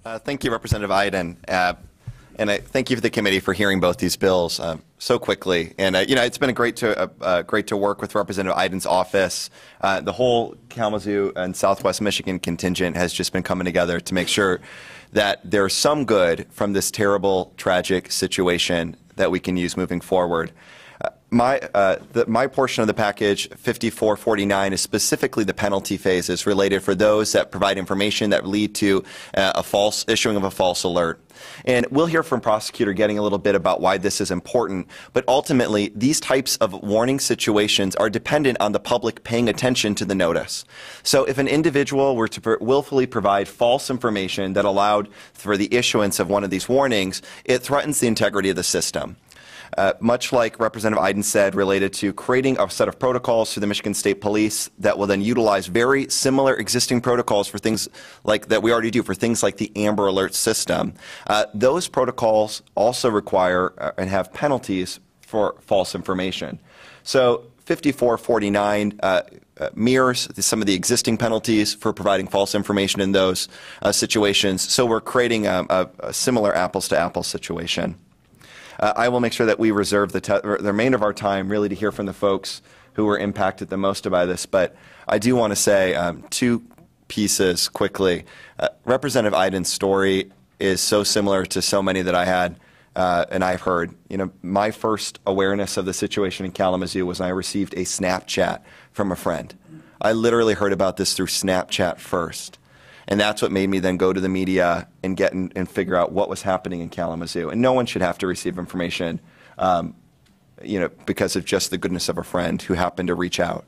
Thank you, Representative Iden. And I thank you for the committee for hearing both these bills so quickly. And it's been great to work with Representative Iden's office. The whole Kalamazoo and Southwest Michigan contingent has just been coming together to make sure that there's some good from this terrible, tragic situation that we can use moving forward. My portion of the package, 5449, is specifically the penalty phases related for those that provide information that lead to issuing of a false alert. And we'll hear from Prosecutor Getting a little bit about why this is important, but ultimately these types of warning situations are dependent on the public paying attention to the notice. So if an individual were to willfully provide false information that allowed for the issuance of one of these warnings, it threatens the integrity of the system. Much like Representative Iden said, related to creating a set of protocols for the Michigan State Police that will then utilize very similar existing protocols for things like that we already do for things like the Amber Alert system. Those protocols also require and have penalties for false information. So 5449 mirrors some of the existing penalties for providing false information in those situations. So we're creating a similar apples-to-apples situation. I will make sure that we reserve the remainder of our time really to hear from the folks who were impacted the most by this. But I do want to say two pieces quickly. Representative Iden's story is so similar to so many that I had and I've heard. My first awareness of the situation in Kalamazoo was when I received a Snapchat from a friend. I literally heard about this through Snapchat first. And that's what made me then go to the media and get and figure out what was happening in Kalamazoo. And no one should have to receive information, because of just the goodness of a friend who happened to reach out.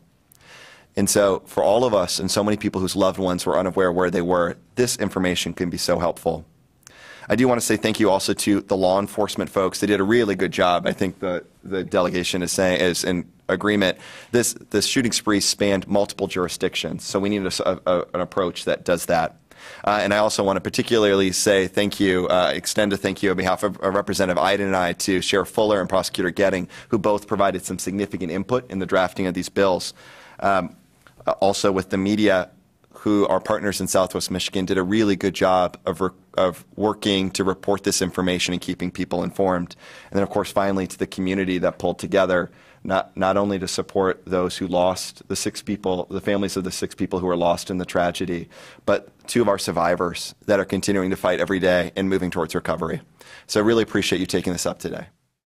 And so for all of us and so many people whose loved ones were unaware where they were, this information can be so helpful. I do want to say thank you also to the law enforcement folks. They did a really good job. I think the delegation is in agreement. This shooting spree spanned multiple jurisdictions, so we needed an approach that does that. And I also want to particularly say thank you, extend a thank you on behalf of Representative Iden and I to Sheriff Fuller and Prosecutor Getting, who both provided some significant input in the drafting of these bills. Also with the media, who are partners in Southwest Michigan, did a really good job of working to report this information and keeping people informed. And then, of course, finally to the community that pulled together, not only to support those who lost the families of the 6 people who were lost in the tragedy, but 2 of our survivors that are continuing to fight every day and moving towards recovery. So I really appreciate you taking this up today.